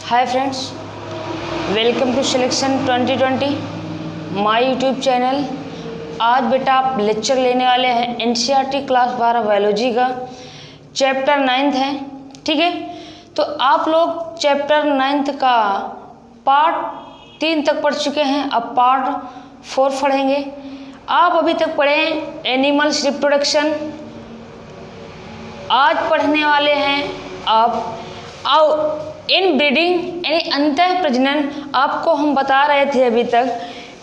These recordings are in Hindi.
Hi friends, welcome to selection 2020 my YouTube channel. आज बेटा आप लेक्चर लेने वाले हैं एनसीईआरटी क्लास 12 बायोलॉजी का चैप्टर 9 है। ठीक है, तो आप लोग चैप्टर 9 का पार्ट 3 तक पढ़ चुके हैं, अब पार्ट 4 पढ़ेंगे। आप अभी तक पढ़े एनिमल्स रिप्रोडक्शन, आज पढ़ने वाले हैं आप इन ब्रीडिंग यानी अंतः प्रजनन। आपको हम बता रहे थे अभी तक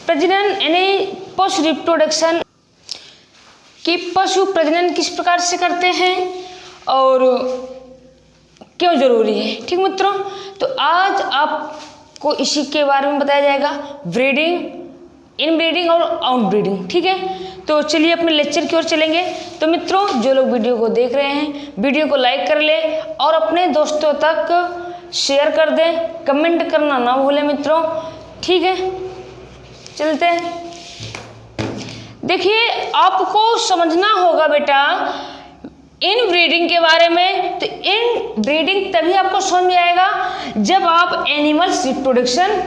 प्रजनन यानी पशु रिप्रोडक्शन कि पशु प्रजनन किस प्रकार से करते हैं और क्यों जरूरी है। ठीक मित्रों, तो आज आपको इसी के बारे में बताया जाएगा, ब्रीडिंग, इन ब्रीडिंग और आउट ब्रीडिंग। ठीक है, तो चलिए अपने लेक्चर की ओर चलेंगे। तो मित्रों, जो लोग वीडियो को देख रहे हैं वीडियो को लाइक कर ले और अपने दोस्तों तक शेयर कर दें, कमेंट करना ना भूलें मित्रों। ठीक है, चलते हैं। देखिए, आपको समझना होगा बेटा इन ब्रीडिंग के बारे में। तो इन ब्रीडिंग तभी आपको समझ में आएगा जब आप एनिमल्स रिप्रोडक्शन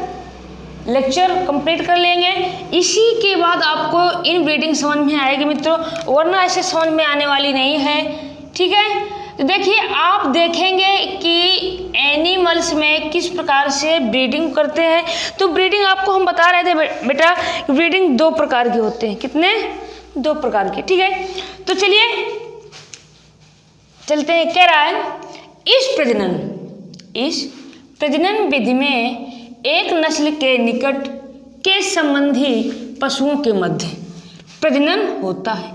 लेक्चर कंप्लीट कर लेंगे। इसी के बाद आपको इन ब्रीडिंग समझ में आएगी मित्रों, वरना ऐसे समझ में आने वाली नहीं है। ठीक है, तो देखिए आप देखेंगे कि एनिमल्स में किस प्रकार से ब्रीडिंग करते हैं। तो ब्रीडिंग आपको हम बता रहे थे बेटा, ब्रीडिंग 2 प्रकार के होते हैं। कितने? 2 प्रकार के। ठीक है, तो चलिए चलते हैं। कह रहा है इस प्रजनन विधि में एक नस्ल के निकट के संबंधी पशुओं के मध्य प्रजनन होता है।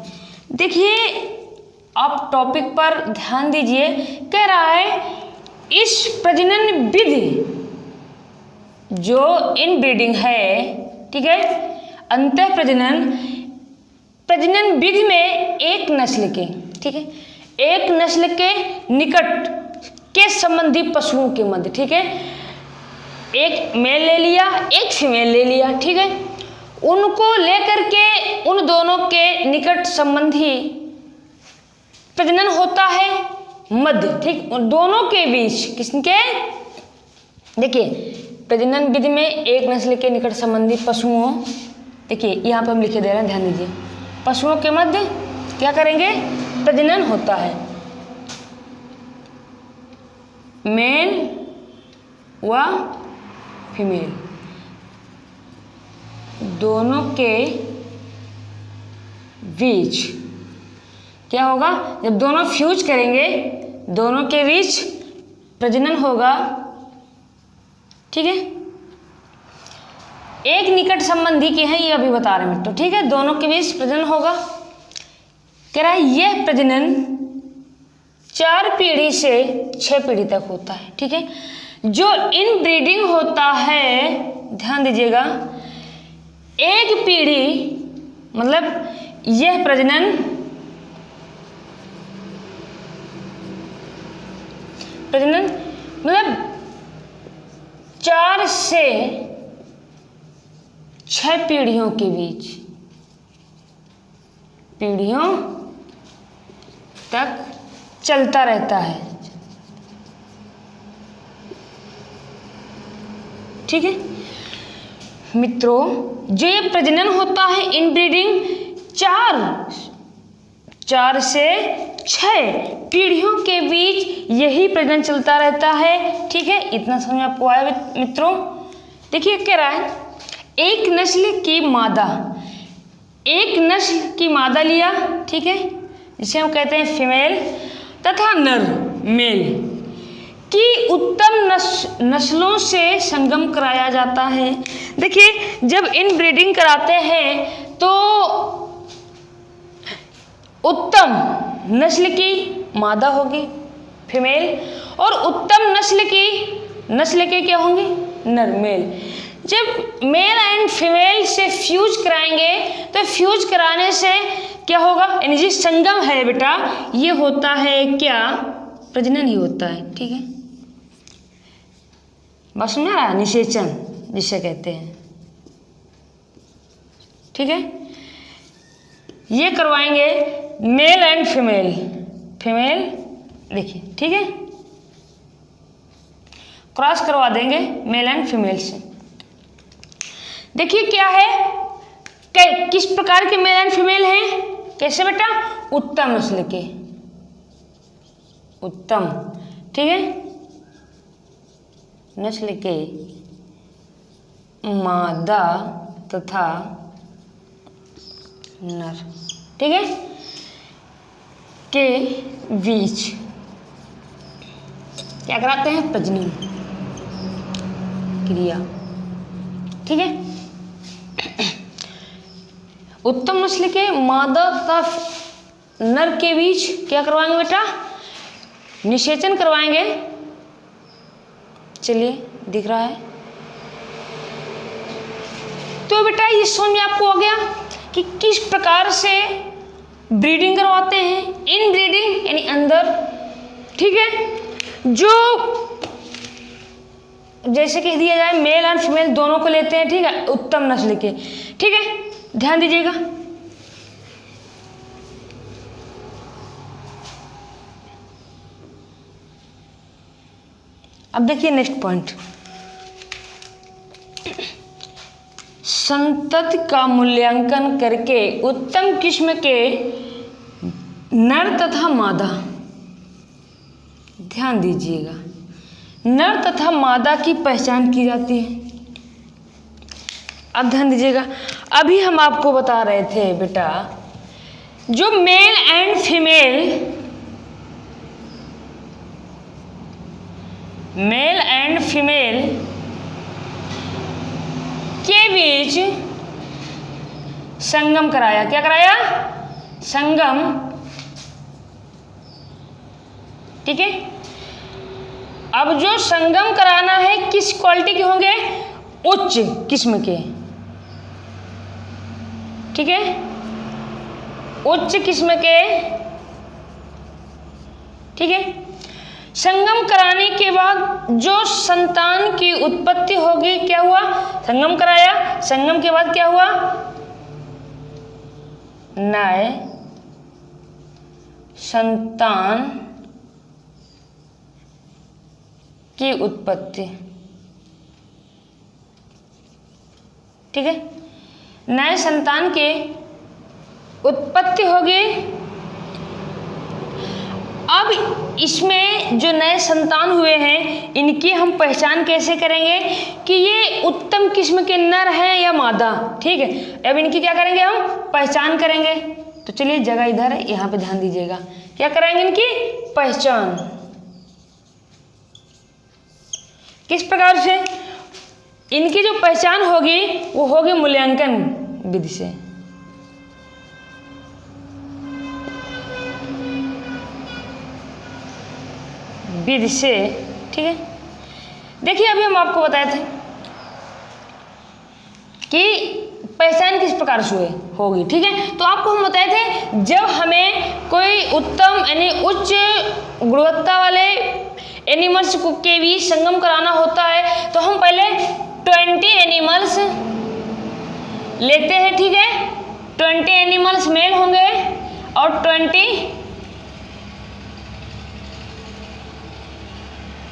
देखिए आप टॉपिक पर ध्यान दीजिए। कह रहा है इस प्रजनन विधि जो इन ब्रीडिंग है, ठीक है, अंतः प्रजनन विधि में एक नस्ल के, ठीक है, एक नस्ल के निकट के संबंधी पशुओं के मध्य, ठीक है, एक मेल ले लिया एक फीमेल ले लिया, ठीक है, उनको लेकर के उन दोनों के निकट संबंधी प्रजनन होता है मध्य। ठीक, दोनों के बीच किसके? देखिए प्रजनन विधि में एक नस्ल के निकट संबंधी पशुओं, देखिए यहाँ पर हम लिखे दे रहे हैं, ध्यान दीजिए, पशुओं के मध्य क्या करेंगे? प्रजनन होता है। मेल व फीमेल दोनों के बीच क्या होगा? जब दोनों फ्यूज करेंगे दोनों के बीच प्रजनन होगा। ठीक है, एक निकट संबंधी के हैं ये अभी बता रहे हैं मित्रों। ठीक है, दोनों के बीच प्रजनन होगा। कह रहा है यह प्रजनन 4 पीढ़ी से 6 पीढ़ी तक होता है। ठीक है, जो इन ब्रीडिंग होता है, ध्यान दीजिएगा, एक पीढ़ी मतलब यह प्रजनन मतलब 4 से 6 पीढ़ियों के बीच, पीढ़ियों तक चलता रहता है। ठीक है मित्रों, जो ये प्रजनन होता है इन ब्रीडिंग 4 से 6 पीढ़ियों के बीच यही प्रजनन चलता रहता है। ठीक है, इतना समझ में आपको आया मित्रों। देखिए कह रहा है एक नस्ल की मादा लिया, ठीक है, जिसे हम कहते हैं फीमेल, तथा नर मेल की उत्तम नस्लों से संगम कराया जाता है। देखिए जब इन ब्रीडिंग कराते हैं तो उत्तम नस्ल की मादा होगी फीमेल और उत्तम नस्ल के क्या होंगे? नर मेल। जब मेल एंड फीमेल से फ्यूज कराएंगे तो फ्यूज कराने से क्या होगा? यानी जी संगम है बेटा, ये होता है क्या? प्रजनन ही होता है। ठीक है, बस सुन रहा, निषेचन जिसे कहते हैं। ठीक है, ये करवाएंगे मेल एंड फीमेल, देखिए, ठीक है, क्रॉस करवा देंगे मेल एंड फीमेल से। देखिए क्या है, किस प्रकार के मेल एंड फीमेल हैं, कैसे बेटा, उत्तम नस्ल के, उत्तम, ठीक है, नस्ल के मादा तथा नर, ठीक है, के बीच क्या कराते हैं, प्रजनन क्रिया, ठीक है। उत्तम नस्ल के मादा तथा नर के बीच क्या करवाएंगे बेटा, निषेचन करवाएंगे। चलिए दिख रहा है, तो बेटा ये समझ में आपको आ गया कि किस प्रकार से ब्रीडिंग करवाते हैं, इन ब्रीडिंग यानी अंदर, ठीक है। जो जैसे कह दिया जाए मेल एंड फीमेल दोनों को लेते हैं, ठीक है, उत्तम नस्ल के, ठीक है, ध्यान दीजिएगा। अब देखिए नेक्स्ट पॉइंट, संतति का मूल्यांकन करके उत्तम किस्म के नर तथा मादा, ध्यान दीजिएगा, नर तथा मादा की पहचान की जाती है। अब ध्यान दीजिएगा, अभी हम आपको बता रहे थे बेटा, जो male and female, male and female के बीच संगम कराया, क्या कराया, संगम, ठीक है। अब जो संगम कराना है किस क्वालिटी के होंगे, उच्च किस्म के, ठीक है, उच्च किस्म के, ठीक है। संगम कराने के बाद जो संतान की उत्पत्ति होगी, क्या हुआ, संगम कराया, संगम के बाद क्या हुआ, नए संतान की उत्पत्ति, ठीक है, नए संतान की उत्पत्ति होगी। अब इसमें जो नए संतान हुए हैं, इनकी हम पहचान कैसे करेंगे कि ये उत्तम किस्म के नर हैं या मादा, ठीक है। अब इनकी क्या करेंगे, हम पहचान करेंगे। तो चलिए जगह इधर है, यहाँ पे ध्यान दीजिएगा, क्या कराएंगे, इनकी पहचान। किस प्रकार से, इनकी जो पहचान होगी वो होगी मूल्यांकन विधि से, विधि से, ठीक है। देखिए अभी हम आपको बताए थे कि पहचान किस प्रकार से होगी, ठीक है। तो आपको हम बताए थे, जब हमें कोई उत्तम यानी उच्च गुणवत्ता वाले एनिमल्स के बीच संगम कराना होता है, तो हम पहले 20 एनिमल्स लेते हैं, ठीक है। 20 एनिमल्स मेल होंगे और 20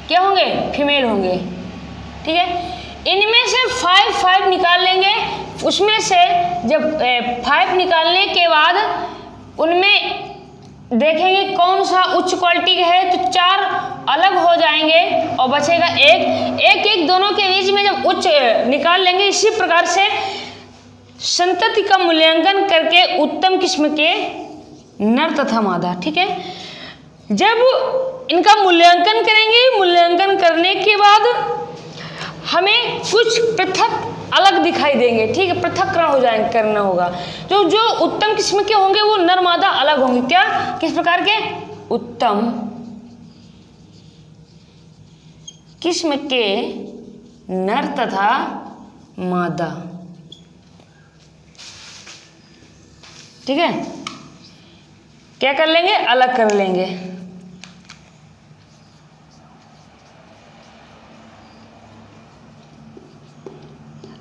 क्या होंगे, फीमेल होंगे, ठीक है। इनमें से 5 निकाल लेंगे। उसमें से जब 5 निकालने के बाद उनमें देखेंगे कौन सा उच्च क्वालिटी का है, तो 4 अलग हो जाएंगे और बचेगा एक दोनों के बीच में जब उच्च निकाल लेंगे। इसी प्रकार से संतति का मूल्यांकन करके उत्तम किस्म के नर तथा मादा, ठीक है। जब इनका मूल्यांकन करेंगे, मूल्यांकन करने के बाद हमें कुछ पृथक अलग दिखाई देंगे, ठीक है, पृथक्करण हो जाएंगे, करना होगा। तो जो उत्तम किस्म के होंगे वो नर मादा अलग होंगे। क्या, किस प्रकार के, उत्तम किस्म के नर तथा मादा, ठीक है, क्या कर लेंगे, अलग कर लेंगे।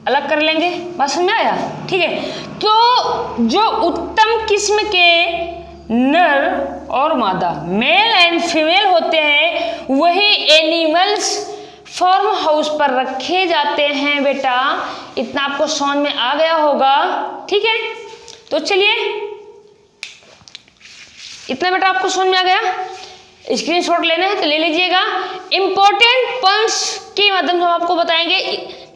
अलग कर लेंगे, बात समझ में आया, ठीक है। तो जो उत्तम किस्म के नर और मादा, मेल एंड फीमेल होते हैं, वही एनिमल्स फार्म हाउस पर रखे जाते हैं बेटा। इतना आपको समझ में आ गया होगा, ठीक है। तो चलिए, इतना बेटा आपको समझ में आ गया। स्क्रीनशॉट लेना है तो ले लीजिएगा। इंपॉर्टेंट पॉइंट्स के माध्यम से हम आपको बताएंगे,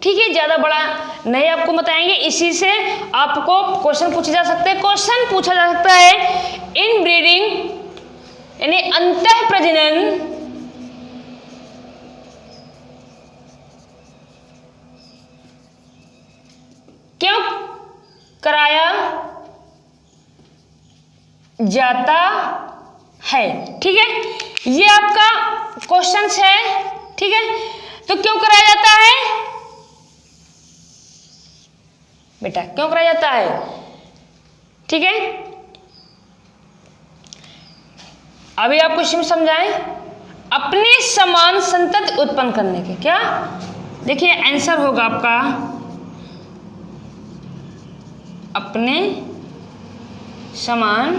ठीक है, ज्यादा बड़ा नहीं आपको बताएंगे। इसी से आपको क्वेश्चन पूछे जा सकते हैं। क्वेश्चन पूछा जा सकता है इन ब्रीडिंग यानी अंतः प्रजनन क्यों कराया जाता है, ठीक है। ये आपका क्वेश्चन है, ठीक है। तो क्यों कराया जाता है बेटा, क्यों कराया जाता है, ठीक है। अभी आपको इसमें समझाएं, अपने समान संतति उत्पन्न करने के। क्या, देखिए आंसर होगा आपका अपने समान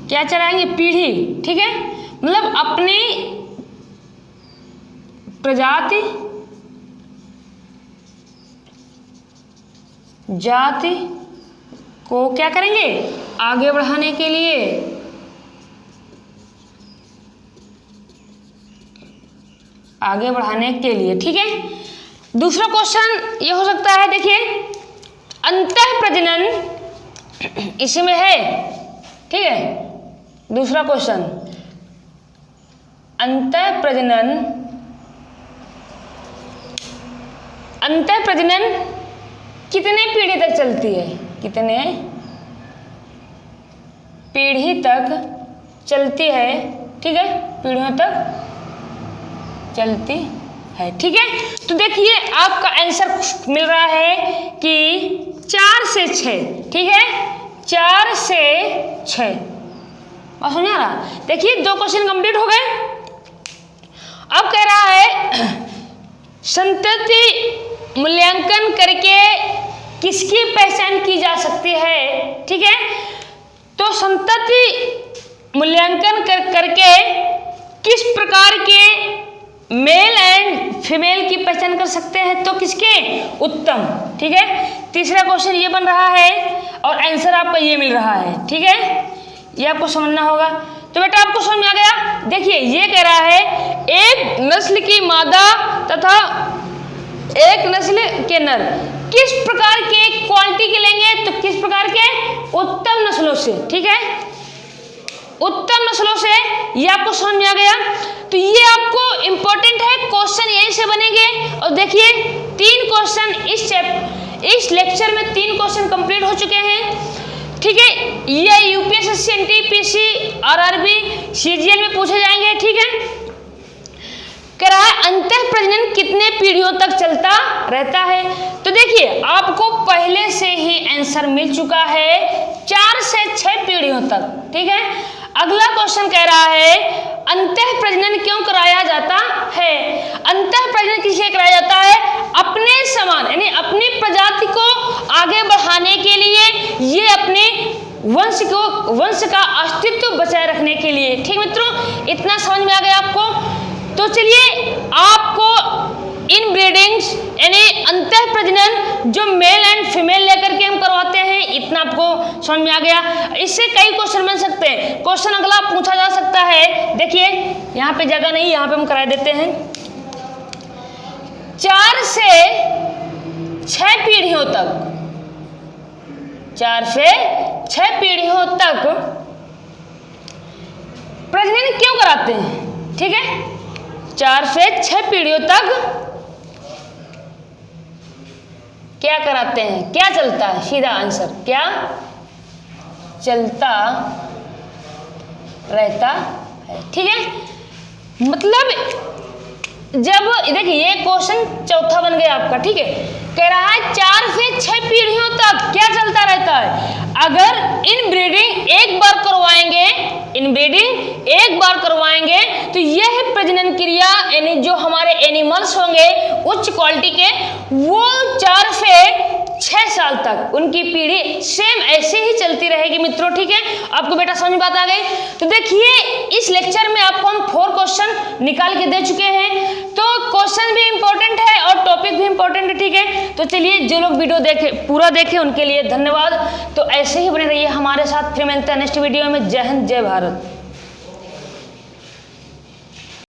क्या चलाएंगे, पीढ़ी, ठीक है। मतलब अपनी प्रजाति जाति को क्या करेंगे, आगे बढ़ाने के लिए ठीक है। दूसरा क्वेश्चन ये हो सकता है, देखिए अंतः प्रजनन इसी में है, ठीक है। दूसरा क्वेश्चन, अंतः प्रजनन कितने पीढ़ी तक चलती है, कितने पीढ़ी तक चलती है, ठीक है, पीढ़ियों तक चलती है, ठीक है। तो देखिए आपका आंसर मिल रहा है कि 4 से 6, ठीक है, 4 से 6। बात समझ आ रहा। देखिए 2 क्वेश्चन कंप्लीट हो गए। अब कह रहा है संतति मूल्यांकन करके किसकी पहचान की जा सकती है, ठीक है। तो संतति मूल्यांकन करके किस प्रकार के मेल एंड फीमेल की पहचान कर सकते हैं, तो किसके, उत्तम, ठीक है। तीसरा क्वेश्चन ये बन रहा है और आंसर आपका ये मिल रहा है, ठीक है। ये आपको समझना होगा। तो बेटा आपको समझ में आ गया। देखिए ये कह रहा है एक नस्ल की मादा तथा एक नस्ल के नर किस प्रकार के क्वालिटी के लेंगे, तो किस प्रकार के, उत्तम नस्लों से, ठीक है, उत्तम नस्लों से। ये आपको समझ में आ गया। तो ये आपको इंपॉर्टेंट है, क्वेश्चन यहीं से बनेंगे। और देखिए 3 क्वेश्चन इस लेक्चर में 3 क्वेश्चन कंप्लीट हो चुके हैं, ठीक है। ये यूपीएससी, एनटीपीसी, आरआरबी, सीजीएल में पूछे जाएंगे, ठीक है। कह रहा है अंतः प्रजनन कितने पीढ़ियों तक चलता रहता है। तो देखिए आपको पहले से ही आंसर मिल चुका है, 4 से 6 पीढ़ियों तक, ठीक है। अगला क्वेश्चन कह रहा है अंतः प्रजनन क्यों कराया जाता है। अंतः प्रजनन किसे कराया जाता है, अपने समान यानी अपनी प्रजाति को आगे बढ़ाने के लिए, ये अपने वंश का अस्तित्व बचाए रखने के लिए, ठीक मित्रों। इतना समझ में आ गया आपको। तो चलिए आपको इन ब्रीडिंग्स यानी अंतः प्रजनन जो मेल एंड फीमेल लेकर के हम करवाते हैं, इतना आपको समझ में आ गया। इससे कई क्वेश्चन बन सकते हैं। क्वेश्चन अगला पूछा जा सकता है, देखिए यहाँ पे जगह नहीं, यहाँ पे हम करा देते हैं। 4 से 6 पीढ़ियों तक, 4 से 6 पीढ़ियों तक प्रजनन क्यों कराते हैं, ठीक है। 4 से 6 पीढ़ियों तक क्या कराते हैं, क्या चलता है, सीधा आंसर क्या चलता रहता है, ठीक है। मतलब जब देखिए ये क्वेश्चन चौथा बन गया आपका, ठीक है। कह रहा है 4 से 6 पीढ़ियों तक क्या चलता रहता है। अगर इनब्रीडिंग एक बार करवाएंगे तो यह प्रजनन क्रिया यानी जो हमारे एनिमल्स होंगे उच्च क्वालिटी के, वो 4 से 6 साल तक उनकी पीढ़ी सेम ऐसे ही चलती रहेगी मित्रों, ठीक है। आपको बेटा समझ में बात आ गई। तो देखिए इस लेक्चर में आपको हम 4 क्वेश्चन निकाल के दे चुके हैं। तो क्वेश्चन भी इंपॉर्टेंट है और टॉपिक भी इंपॉर्टेंट है, ठीक है। तो चलिए जो लोग वीडियो देखे पूरा देखे उनके लिए धन्यवाद। तो ऐसे ही बने रहिए हमारे साथ, फिर मिलते हैं नेक्स्ट वीडियो में। जय हिंद, जय भारत।